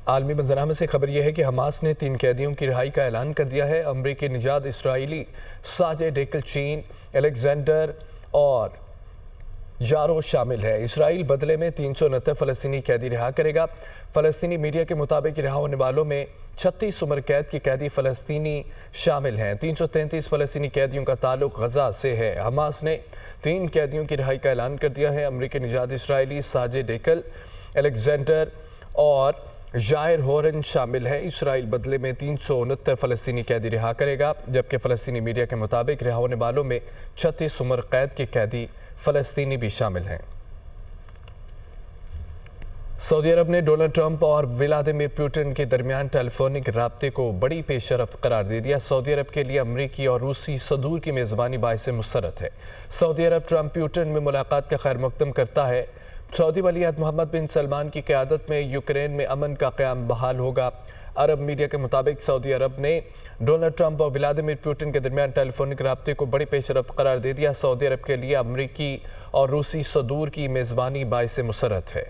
عالمی منظرنامے سے خبر یہ ہے کہ حماس نے 3 قیدیوں کی رہائی کا اعلان کر دیا ہے۔ امریکی نژاد اسرائیلی ساجے ڈیکل چین، الیگزینڈر اور یارو شامل ہے۔ اسرائیل بدلے میں 369 فلسطینی قیدی رہا کرے گا۔ فلسطینی میڈیا کے مطابق رہا ہونے والوں میں 36 عمر قید کے قیدی فلسطینی شامل ہیں۔ 333 فلسطینی قیدیوں کا تعلق غزہ سے ہے۔ حماس نے 3 قیدیوں کی رہائی کا اعلان کر دیا ہے۔ امریکی نژاد اسرائیلی ساجے ڈیکل، الیگزینڈر اور یائر ہورن شامل ہیں۔ اسرائیل بدلے میں 369 فلسطینی قیدی رہا کرے گا، جبکہ فلسطینی میڈیا کے مطابق رہا ہونے والوں میں 36 عمر قید کے قیدی فلسطینی بھی شامل ہیں۔ سعودی عرب نے ڈونلڈ ٹرمپ اور ولادیمیر پوٹن کے درمیان ٹیلی فونک رابطے کو بڑی پیش رفت قرار دے دیا۔ سعودی عرب کے لیے امریکی اور روسی صدور کی میزبانی باعث مسرت ہے۔ سعودی عرب ٹرمپ پوٹن میں ملاقات کا خیر مقدم کرتا ہے۔ سعودی ولی عہد محمد بن سلمان کی قیادت میں یوکرین میں امن کا قیام بحال ہوگا۔ عرب میڈیا کے مطابق سعودی عرب نے ڈونلڈ ٹرمپ اور ولادیمیر پوٹن کے درمیان ٹیلی فونک رابطے کو بڑی پیش رفت قرار دے دیا۔ سعودی عرب کے لیے امریکی اور روسی صدور کی میزبانی باعث مسرت ہے۔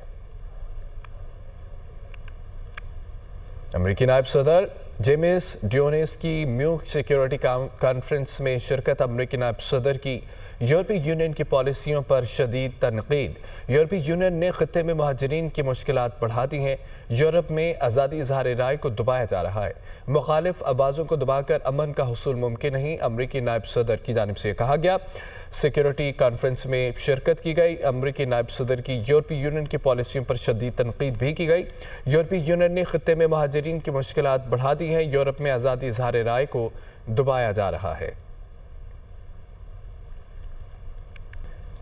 امریکی نائب صدر جیمس ڈیونیس کی میونخ سیکیورٹی کانفرنس میں شرکت۔ امریکی نائب صدر کی یورپی یونین کی پالیسیوں پر شدید تنقید۔ یورپی یونین نے خطے میں مہاجرین کی مشکلات بڑھا دی ہیں۔ یورپ میں آزادی اظہار رائے کو دبایا جا رہا ہے۔ مخالف آوازوں کو دبا کر امن کا حصول ممکن نہیں، امریکی نائب صدر کی جانب سے کہا گیا۔ سیکیورٹی کانفرنس میں شرکت کی گئی۔ امریکی نائب صدر کی یورپی یونین کی پالیسیوں پر شدید تنقید بھی کی گئی۔ یورپی یونین نے خطے میں مہاجرین کی مشکلات بڑھا دی ہیں۔ یورپ میں آزادی اظہار رائے کو دبایا جا رہا ہے۔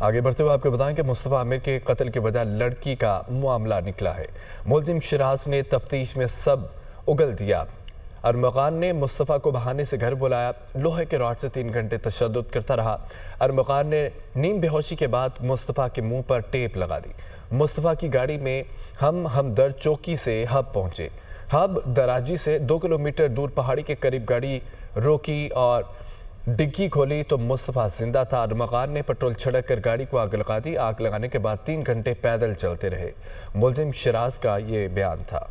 آگے بڑھتے ہوئے آپ کو بتائیں کہ مصطفیٰ عامر کے قتل کی وجہ لڑکی کا معاملہ نکلا ہے۔ ملزم شیراز نے تفتیش میں سب اگل دیا۔ ارمغان نے مصطفیٰ کو بہانے سے گھر بلایا، لوہے کے راڈ سے 3 گھنٹے تشدد کرتا رہا۔ ارمغان نے نیم بے ہوشی کے بعد مصطفیٰ کے منہ پر ٹیپ لگا دی۔ مصطفیٰ کی گاڑی میں ہمدرد چوکی سے ہب پہنچے۔ ہب دراجی سے 2 کلومیٹر دور پہاڑی کے قریب گاڑی روکی اور ڈگی کھولی تو مصطفیٰ زندہ تھا۔ ارمغان نے پٹرول چھڑک کر گاڑی کو آگ لگا دی۔ آگ لگانے کے بعد 3 گھنٹے پیدل چلتے رہے۔ ملزم شیراز کا یہ بیان تھا۔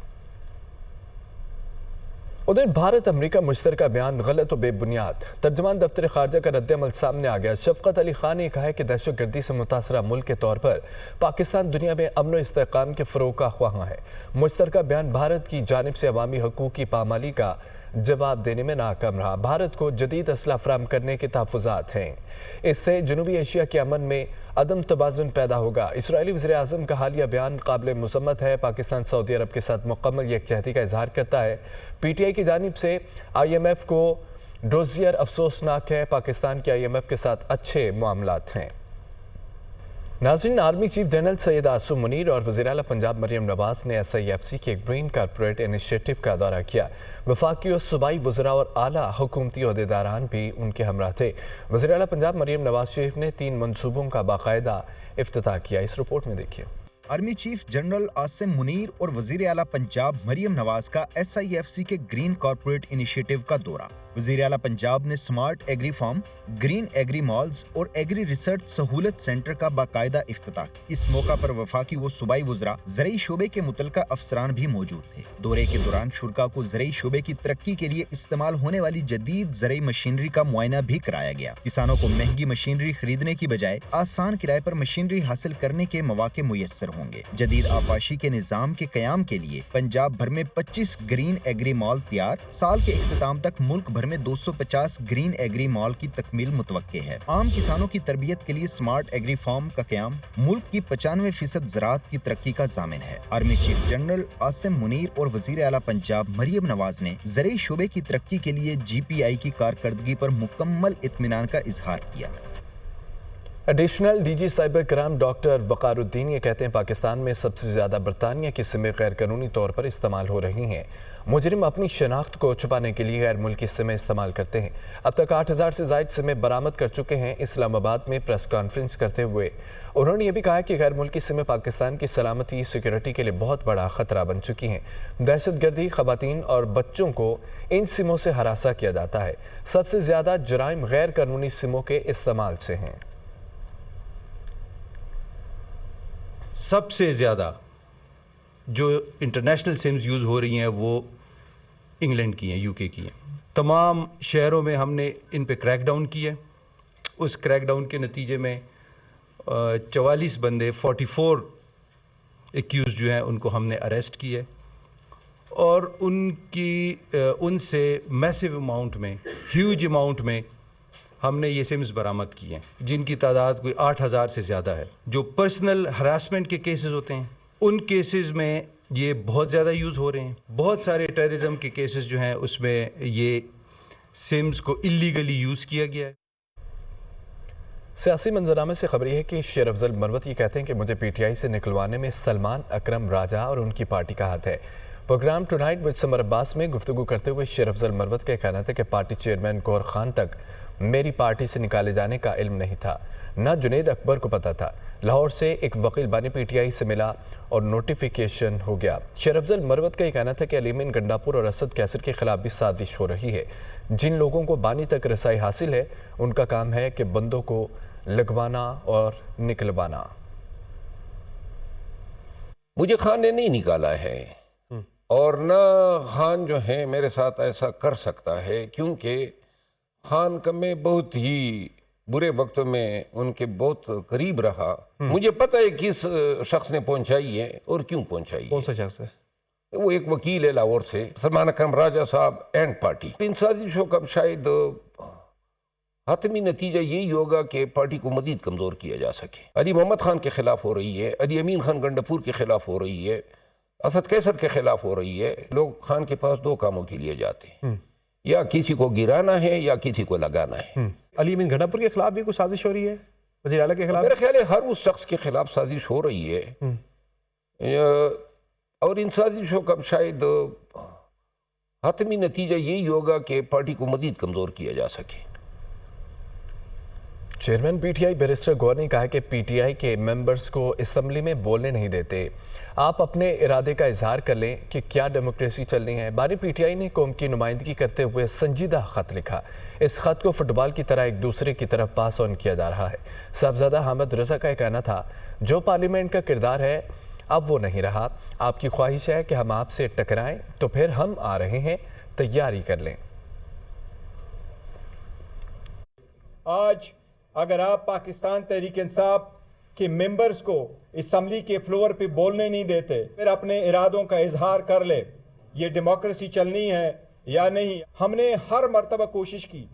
ادھر بھارت امریکہ مشترکہ بیان غلط و بے بنیاد۔ ترجمان دفتر خارجہ کا رد عمل سامنے آ گیا۔ شفقت علی خان نے کہا ہے کہ دہشت گردی سے متاثرہ ملک کے طور پر پاکستان دنیا میں امن و استحکام کے فروغ کا خواہاں ہے۔ مشترکہ بیان بھارت کی جانب سے عوامی حقوق کی پامالی کا جواب دینے میں ناکام رہا۔ بھارت کو جدید اسلحہ فراہم کرنے کے تحفظات ہیں۔ اس سے جنوبی ایشیا کے امن میں عدم توازن پیدا ہوگا۔ اسرائیلی وزیر اعظم کا حالیہ بیان قابل مذمت ہے۔ پاکستان سعودی عرب کے ساتھ مکمل یکجہتی کا اظہار کرتا ہے۔ پی ٹی آئی کی جانب سے آئی ایم ایف کو ڈوزیئر افسوسناک ہے۔ پاکستان کے آئی ایم ایف کے ساتھ اچھے معاملات ہیں۔ ناظرین، army chief general Syed Asim Munir اور وزیر اعلیٰ پنجاب مریم نواز نے ایس آئی ایف سی کے گرین کارپوریٹ انیشیٹو کا دورہ کیا۔ وفاقی اور صوبائی وزراء اور اعلیٰ حکومتی عہدیداران بھی ان کے ہمراہ تھے۔ وزیر اعلیٰ پنجاب مریم نواز شریف نے 3 منصوبوں کا باقاعدہ افتتاح کیا۔ اس رپورٹ میں دیکھیے۔ Army chief general Asim Munir اور وزیر اعلیٰ پنجاب مریم نواز کا ایس آئی ایف سی کے گرین کارپوریٹ انیشیٹو کا دورہ۔ وزیر اعلیٰ پنجاب نے smart agri farm, green agri malls اور ایگری ریسرچ سہولت سینٹر کا باقاعدہ افتتاح۔ اس موقع پر وفاقی و صوبائی وزراء، زرعی شعبے کے متعلقہ افسران بھی موجود تھے۔ دورے کے دوران شرکاء کو زرعی شعبے کی ترقی کے لیے استعمال ہونے والی جدید زرعی مشینری کا معائنہ بھی کرایا گیا۔ کسانوں کو مہنگی مشینری خریدنے کی بجائے آسان کرائے پر مشینری حاصل کرنے کے مواقع میسر ہوں گے۔ جدید آبپاشی کے نظام کے قیام کے لیے پنجاب بھر میں 25 گرین ایگری مال تیار۔ سال کے اختتام تک ملک بھر میں 250 گرین ایگری مال کی تکمیل متوقع ہے۔ عام کسانوں کی تربیت کے لیے سمارٹ ایگری فارم کا قیام ملک کی 95% زراعت کی ترقی کا ضامن ہے۔ Army chief general Asim Munir اور وزیر اعلیٰ پنجاب مریم نواز نے زرعی شعبے کی ترقی کے لیے جی پی آئی کی کارکردگی پر مکمل اطمینان کا اظہار کیا۔ Additional D G cyber crime doctor Waqar uddin یہ کہتے ہیں پاکستان میں سب سے زیادہ برطانیہ کی سمیں غیر قانونی طور پر استعمال ہو رہی ہیں۔ مجرم اپنی شناخت کو چھپانے کے لیے غیر ملکی سمیں استعمال کرتے ہیں۔ اب تک 8000 سے زائد سمیں برآمد کر چکے ہیں۔ اسلام آباد میں پریس کانفرنس کرتے ہوئے انہوں نے یہ بھی کہا کہ غیر ملکی سمیں پاکستان کی سلامتی سیکیورٹی کے لیے بہت بڑا خطرہ بن چکی ہیں۔ دہشت گردی، خواتین اور بچوں کو ان سموں سے ہراساں کیا جاتا ہے۔ سب سے زیادہ جرائم غیر قانونی سموں کے استعمال سے ہیں۔ سب سے زیادہ جو انٹرنیشنل سمز یوز ہو رہی ہیں وہ انگلینڈ کی ہیں، یو کے کی ہیں. تمام شہروں میں ہم نے ان پہ کریک ڈاؤن کیا. اس کریک ڈاؤن کے نتیجے میں 44 بندے 44 ایکیوز جو ہیں ان کو ہم نے اریسٹ کیا اور ان سے میسیو اماؤنٹ میں، ہیوج اماؤنٹ میں ہم نے یہ سمز برآمد کیے ہیں، جن کی تعداد کوئی 8000 سے زیادہ ہے. جو پرسنل ہراسمنٹ کے کیسز ہوتے ہیں ان کیسز میں یہ بہت زیادہ یوز ہو رہے ہیں. بہت سارے ٹیررزم کے کیسز جو ہیں اس میں یہ سمز کو اللیگلی یوز کیا گیا ہے. سیاسی منظرنامے سے خبر یہ ہے کہ شیر افضل مروت یہ کہتے ہیں کہ مجھے پی ٹی آئی سے نکلوانے میں سلمان اکرم راجہ اور ان کی پارٹی کا ہاتھ ہے. پروگرام ٹو نائٹ وتھ سمر عباس میں گفتگو کرتے ہوئے شیر افضل مروت کا کہنا تھا کہ پارٹی چیئرمین گور خان تک میری پارٹی سے نکالے جانے کا علم نہیں تھا، نہ جنید اکبر کو پتا تھا. لاہور سے ایک وکیل بانی پی ٹی آئی سے ملا اور نوٹیفیکیشن ہو گیا. شیر افضل مروت کا یہ کہنا تھا کہ علیمین گنڈاپور اور اسد کیسر کے خلاف بھی سازش ہو رہی ہے. جن لوگوں کو بانی تک رسائی حاصل ہے ان کا کام ہے کہ بندوں کو لگوانا اور نکلوانا. مجھے خان نے نہیں نکالا ہے اور نہ خان جو ہے میرے ساتھ ایسا کر سکتا ہے، کیونکہ خان کا میں بہت ہی برے وقتوں میں ان کے بہت قریب رہا. مجھے پتہ ہے کس شخص نے پہنچائی ہے اور کیوں پہنچائی ہے. کون سا شخص ہے؟ وہ ایک وکیل ہے لاہور سے، سلمان اکرم راجہ صاحب اینڈ پارٹی. ان سازشوں کا شاید حتمی نتیجہ یہی ہوگا کہ پارٹی کو مزید کمزور کیا جا سکے. علی محمد خان کے خلاف ہو رہی ہے، علی امین خان گنڈاپور کے خلاف ہو رہی ہے، اسد کیسر کے خلاف ہو رہی ہے. لوگ خان کے پاس دو کاموں کے لیے جاتے ہیں، یا کسی کو گرانا ہے یا کسی کو لگانا ہے. علی امین گنڈاپور کے خلاف بھی کوئی سازش ہو رہی ہے؟ وزیر اعلیٰ کے خلاف؟ میرا خیال ہے ہر اس شخص کے خلاف سازش ہو رہی ہے اور ان سازشوں کا شاید حتمی نتیجہ یہی ہوگا کہ پارٹی کو مزید کمزور کیا جا سکے. Chairman P T I barrister گور نے کہا کہ پی ٹی آئی کے ممبرز کو اسمبلی میں بولنے نہیں دیتے. آپ اپنے ارادے کا اظہار کر لیں کہ کیا ڈیموکریسی چلنی ہے. بانی پی ٹی آئی نے قوم کی نمائندگی کرتے ہوئے سنجیدہ خط لکھا. اس خط کو فٹ بال کی طرح ایک دوسرے کی طرف پاس آن کیا جا رہا ہے. صاحبزادہ حامد رضا کا یہ کہنا تھا جو پارلیمنٹ کا کردار ہے اب وہ نہیں رہا. آپ کی خواہش ہے کہ ہم آپ سے ٹکرائیں تو پھر ہم آ رہے ہیں، تیاری کر لیں. آج اگر آپ پاکستان تحریک انصاف کے ممبرز کو اسمبلی کے فلور پہ بولنے نہیں دیتے، پھر اپنے ارادوں کا اظہار کر لے یہ ڈیموکریسی چلنی ہے یا نہیں. ہم نے ہر مرتبہ کوشش کی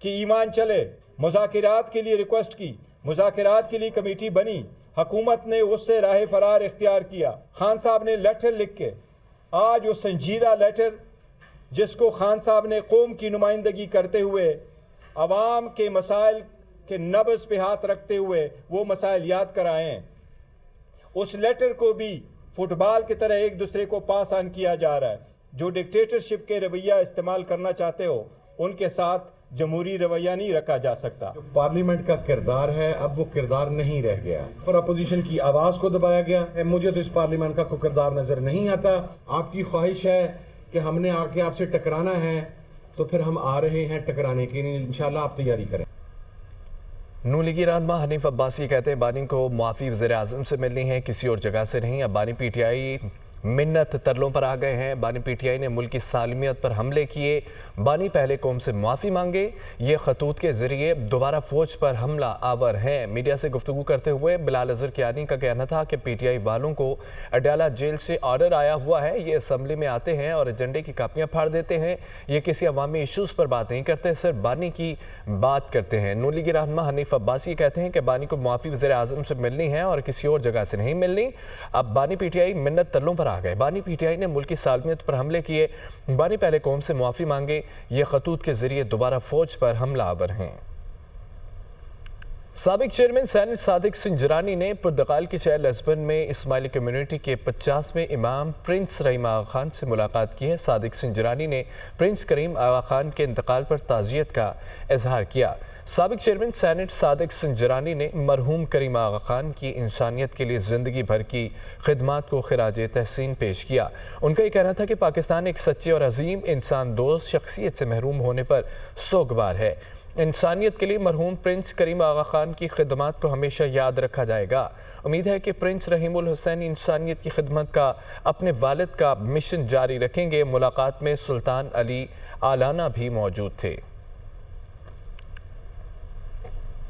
کہ ایمان چلے، مذاکرات کے لیے ریکویسٹ کی، مذاکرات کے لیے کمیٹی بنی، حکومت نے اس سے راہ فرار اختیار کیا. خان صاحب نے لیٹر لکھ کے، آج وہ سنجیدہ لیٹر جس کو خان صاحب نے قوم کی نمائندگی کرتے ہوئے عوام کے مسائل کے نبض پہ ہاتھ رکھتے ہوئے وہ مسائل یاد کرائے ہیں، اس لیٹر کو بھی فٹ بال کی طرح ایک دوسرے کو پاس آن کیا جا رہا ہے. جو ڈکٹیٹرشپ کے رویہ استعمال کرنا چاہتے ہو ان کے ساتھ جمہوری رویہ نہیں رکھا جا سکتا. جو پارلیمنٹ کا کردار ہے اب وہ کردار نہیں رہ گیا اور اپوزیشن کی آواز کو دبایا گیا. مجھے تو اس پارلیمنٹ کا کوئی کردار نظر نہیں آتا. آپ کی خواہش ہے کہ ہم نے آ کے آپ سے ٹکرانا ہے تو پھر ہم آ رہے ہیں ٹکرانے کے لیے. انشاءاللہ آپ تیاری کریں. نون لیگی رہنما حنیف عباسی کہتے ہیں بانی کو معافی وزیر اعظم سے ملنی ہے، کسی اور جگہ سے نہیں. اب بانی پی ٹی آئی منت ترلوں پر آ گئے ہیں. بانی پی ٹی آئی نے ملک کی سالمیت پر حملے کیے. بانی پہلے قوم سے معافی مانگے. یہ خطوط کے ذریعے دوبارہ فوج پر حملہ آور ہیں. میڈیا سے گفتگو کرتے ہوئے بلال اظہر کیانی کا کہنا تھا کہ پی ٹی آئی والوں کو اڈیالہ جیل سے آرڈر آیا ہوا ہے. یہ اسمبلی میں آتے ہیں اور ایجنڈے کی کاپیاں پھاڑ دیتے ہیں. یہ کسی عوامی ایشوز پر بات نہیں کرتے، صرف بانی کی بات کرتے ہیں. نون لیگی رہنما حنیف عباسی کہتے ہیں کہ بانی کو معافی وزیر اعظم سے ملنی ہے اور کسی اور جگہ سے نہیں ملنی. اب بانی پی ٹی آئی منت ترلوں پر آ گئے. بانی پی ٹی آئی نے ملک کی سالمیت پر حملے کیے. بانی پہلے قوم سے معافی مانگے. یہ خطوط کے ذریعے دوبارہ فوج پر حملہ آور ہیں. سابق چیئرمین سینٹ صادق سنجرانی نے پرتگال کے شہر لسبن میں اسماعیلی کمیونٹی کے 50ویں امام پرنس رحیم آغا خان سے ملاقات کی ہے. صادق سنجرانی نے پرنس کریم آغا خان کے انتقال پر تعزیت کا اظہار کیا. سابق چیئرمین سینٹ صادق سنجرانی نے مرحوم کریم آغا خان کی انسانیت کے لیے زندگی بھر کی خدمات کو خراج تحسین پیش کیا. ان کا یہ کہنا تھا کہ پاکستان ایک سچے اور عظیم انسان دوست شخصیت سے محروم ہونے پر سوگوار ہے. انسانیت کے لیے مرحوم پرنس کریم آغا خان کی خدمات کو ہمیشہ یاد رکھا جائے گا۔ امید ہے کہ پرنس رحیم الحسین انسانیت کی خدمت کا اپنے والد کا مشن جاری رکھیں گے۔ ملاقات میں سلطان علی آلانہ بھی موجود تھے۔